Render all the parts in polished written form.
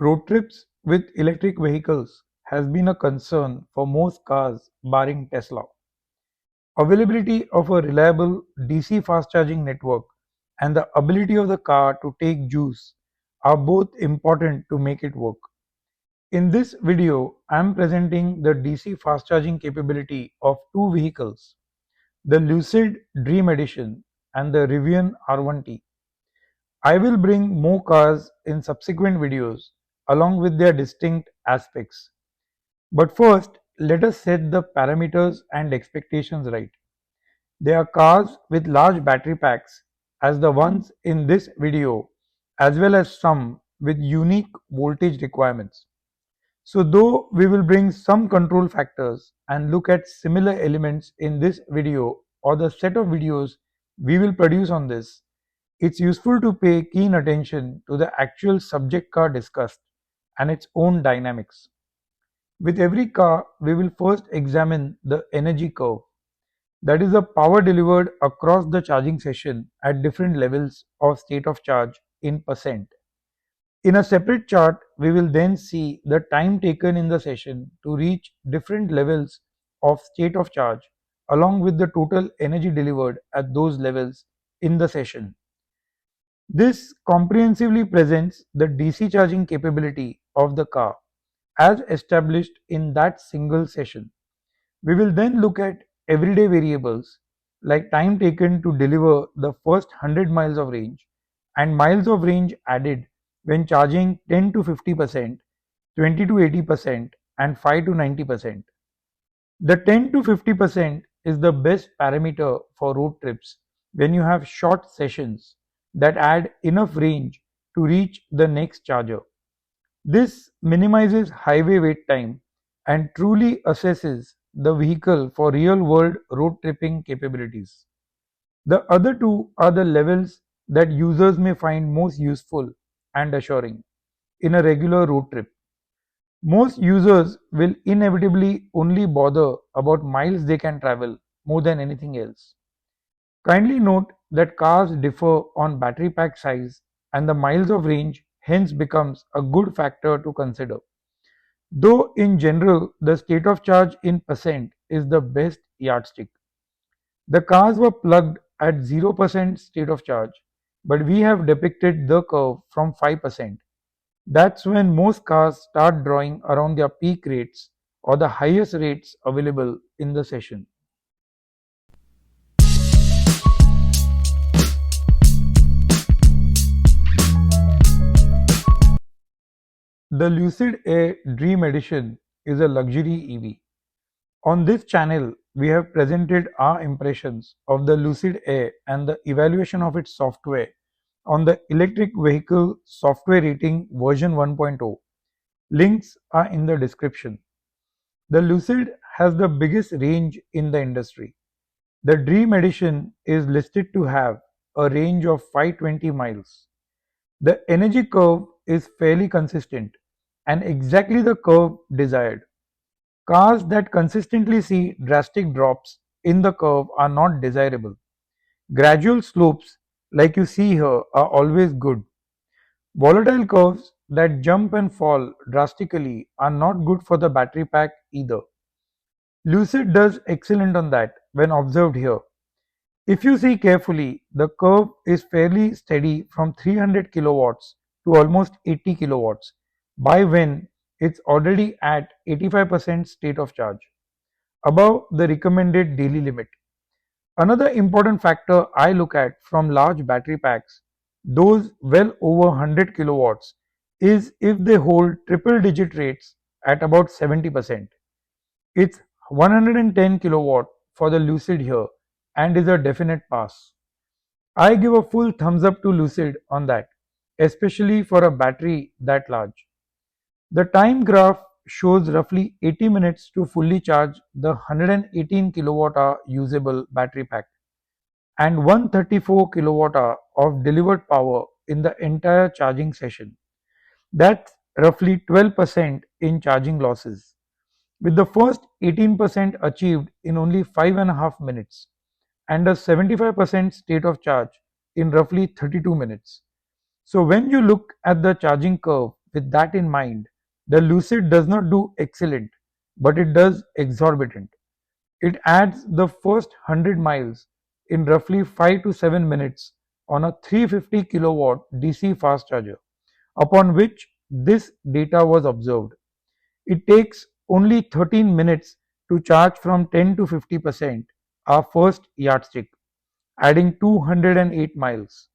Road trips with electric vehicles has been a concern for most cars barring Tesla. Availability of a reliable DC fast charging network and the ability of the car to take juice are both important to make it work. In this video, I am presenting the DC fast charging capability of two vehicles, the Lucid Dream Edition and the Rivian R1T. I will bring more cars in subsequent videos along with their distinct aspects. But first, let us set the parameters and expectations right. They are cars with large battery packs as the ones in this video, as well as some with unique voltage requirements. So though we will bring some control factors and look at similar elements in this video or the set of videos we will produce on this, it's useful to pay keen attention to the actual subject car discussed and its own dynamics. With every car, we will first examine the energy curve, that is the power delivered across the charging session at different levels of state of charge in percent. In a separate chart, we will then see the time taken in the session to reach different levels of state of charge along with the total energy delivered at those levels in the session. This comprehensively presents the DC charging capability of the car as established in that single session. We will then look at everyday variables like time taken to deliver the first 100 miles of range and miles of range added when charging 10 to 50%, 20 to 80% and 5 to 90%. The 10 to 50% is the best parameter for road trips when you have short sessions that add enough range to reach the next charger. This minimizes highway wait time and truly assesses the vehicle for real-world road tripping capabilities. The other two are the levels that users may find most useful and assuring in a regular road trip. Most users will inevitably only bother about miles they can travel more than anything else. Kindly note that cars differ on battery pack size and the miles of range hence becomes a good factor to consider. Though in general the state of charge in percent is the best yardstick. The cars were plugged at 0% state of charge, but we have depicted the curve from 5%. That's when most cars start drawing around their peak rates or the highest rates available in the session. The Lucid Air Dream Edition is a luxury EV. On this channel, we have presented our impressions of the Lucid Air and the evaluation of its software on the Electric Vehicle Software Rating version 1.0. Links are in the description. The Lucid has the biggest range in the industry. The Dream Edition is listed to have a range of 520 miles. The energy curve is fairly consistent and exactly the curve desired. Cars that consistently see drastic drops in the curve are not desirable. Gradual slopes like you see here are always good. Volatile curves that jump and fall drastically are not good for the battery pack either. Lucid does excellent on that when observed here. If you see carefully, the curve is fairly steady from 300 kilowatts to almost 80 kilowatts by when it's already at 85% state of charge, above the recommended daily limit. Another important factor I look at from large battery packs, those well over 100 kilowatts, is if they hold triple digit rates at about 70%. It's 110 kilowatt for the Lucid here and is a definite pass. I give a full thumbs up to Lucid on that, especially for a battery that large. The time graph shows roughly 80 minutes to fully charge the 118 kilowatt hour usable battery pack and 134 kilowatt hour of delivered power in the entire charging session. That's roughly 12% in charging losses, with the first 18% achieved in only 5.5 minutes and a 75% state of charge in roughly 32 minutes. So when you look at the charging curve with that in mind, the Lucid does not do excellent, but it does exorbitant. It adds the first 100 miles in roughly 5 to 7 minutes on a 350 kilowatt DC fast charger, upon which this data was observed. It takes only 13 minutes to charge from 10 to 50%, our first yardstick, adding 208 miles.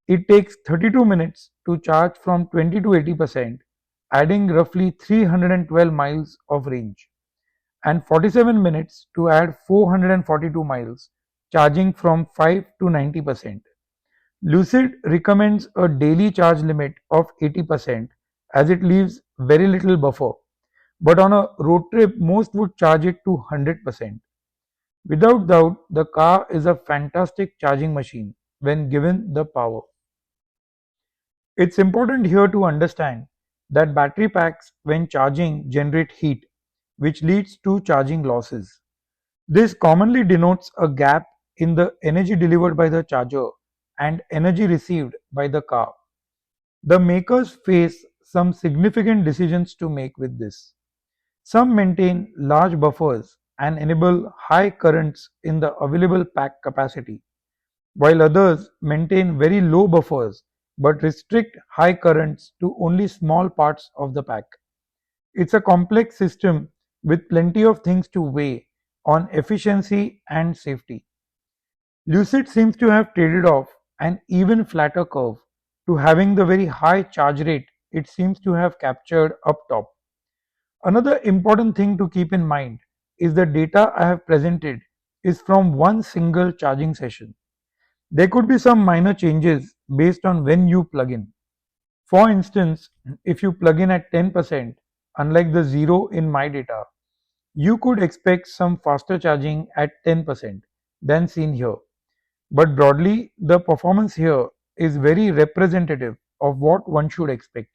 It takes 32 minutes to charge from 20 to 80%, adding roughly 312 miles of range, and 47 minutes to add 442 miles, charging from 5 to 90%. Lucid recommends a daily charge limit of 80% as it leaves very little buffer, but on a road trip, most would charge it to 100%. Without doubt, the car is a fantastic charging machine when given the power. It's important here to understand that battery packs, when charging, generate heat, which leads to charging losses. This commonly denotes a gap in the energy delivered by the charger and energy received by the car. The makers face some significant decisions to make with this. Some maintain large buffers and enable high currents in the available pack capacity, while others maintain very low buffers but restrict high currents to only small parts of the pack. It's a complex system with plenty of things to weigh on efficiency and safety. Lucid seems to have traded off an even flatter curve to having the very high charge rate it seems to have captured up top. Another important thing to keep in mind is the data I have presented is from one single charging session. There could be some minor changes based on when you plug in. For instance, if you plug in at 10%, unlike the 0 in my data, you could expect some faster charging at 10% than seen here. But broadly, the performance here is very representative of what one should expect.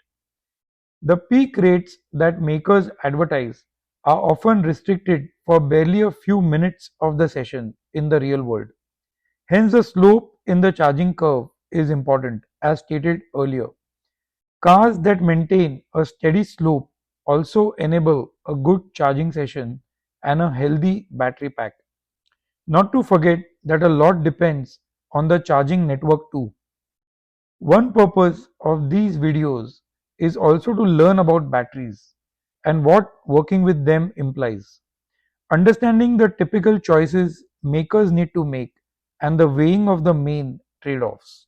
The peak rates that makers advertise are often restricted for barely a few minutes of the session in the real world. Hence, the slope in the charging curve is important, as stated earlier. Cars that maintain a steady slope also enable a good charging session and a healthy battery pack. Not to forget that a lot depends on the charging network too. One purpose of these videos is also to learn about batteries and what working with them implies. Understanding the typical choices makers need to make and the weighing of the main trade-offs.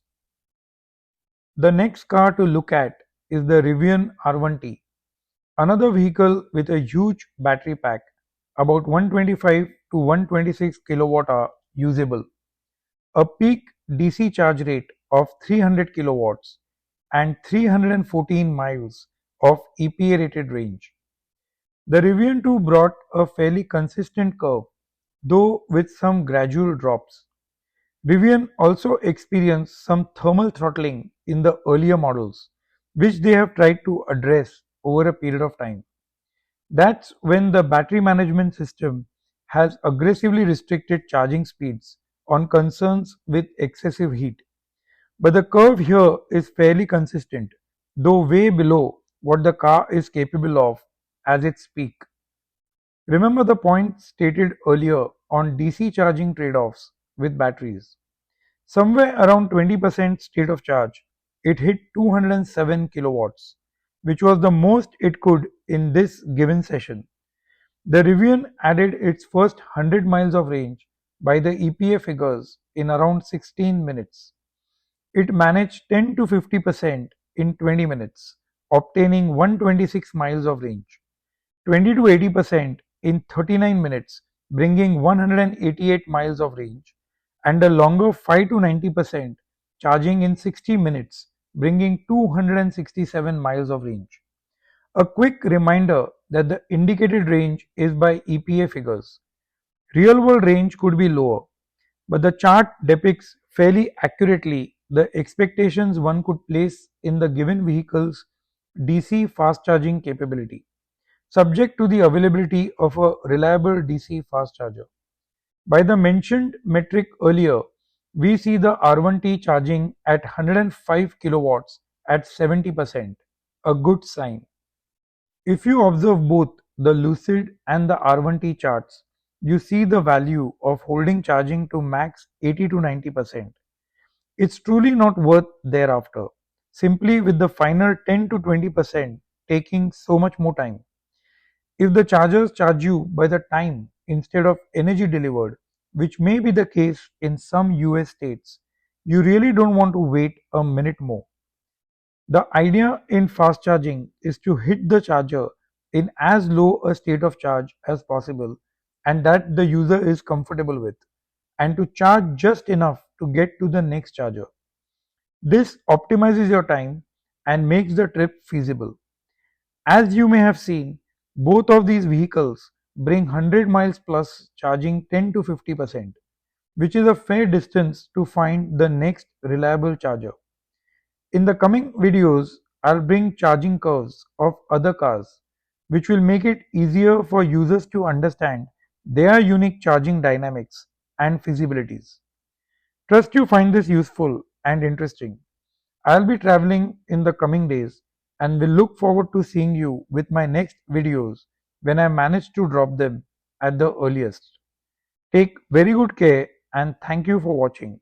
The next car to look at is the Rivian R1T, another vehicle with a huge battery pack, about 125 to 126 kilowatt hour usable, a peak DC charge rate of 300 kilowatts, and 314 miles of EPA rated range. The Rivian 2 brought a fairly consistent curve, though with some gradual drops. Rivian also experienced some thermal throttling in the earlier models, which they have tried to address over a period of time. That's when the battery management system has aggressively restricted charging speeds on concerns with excessive heat. But the curve here is fairly consistent, though way below what the car is capable of as its peak. Remember the point stated earlier on DC charging trade-offs with batteries. Somewhere around 20% state of charge, it hit 207 kilowatts, which was the most it could in this given session. The Rivian added its first 100 miles of range by the EPA figures in around 16 minutes. It managed 10 to 50% in 20 minutes, obtaining 126 miles of range, 20 to 80% in 39 minutes, bringing 188 miles of range, and a longer 5 to 90% charging in 60 minutes, bringing 267 miles of range. A quick reminder that the indicated range is by EPA figures. Real world range could be lower, but the chart depicts fairly accurately the expectations one could place in the given vehicle's DC fast charging capability, subject to the availability of a reliable DC fast charger. By the mentioned metric earlier, we see the R1T charging at 105 kilowatts at 70%. a good sign. If you observe both the Lucid and the R1T charts, you see the value of holding charging to max 80 to 90%. It's truly not worth thereafter, simply with the final 10 to 20% taking so much more time. If the chargers charge you by the time instead of energy delivered, which may be the case in some US states, you really don't want to wait a minute more. The idea in fast charging is to hit the charger in as low a state of charge as possible and that the user is comfortable with, and to charge just enough to get to the next charger. This optimizes your time and makes the trip feasible. As you may have seen, both of these vehicles bring 100 miles plus charging 10 to 50%, which is a fair distance to find the next reliable charger. In the coming videos, I'll bring charging curves of other cars, which will make it easier for users to understand their unique charging dynamics and feasibilities. Trust you find this useful and interesting. I'll be traveling in the coming days and will look forward to seeing you with my next videos when I manage to drop them at the earliest. Take very good care and thank you for watching.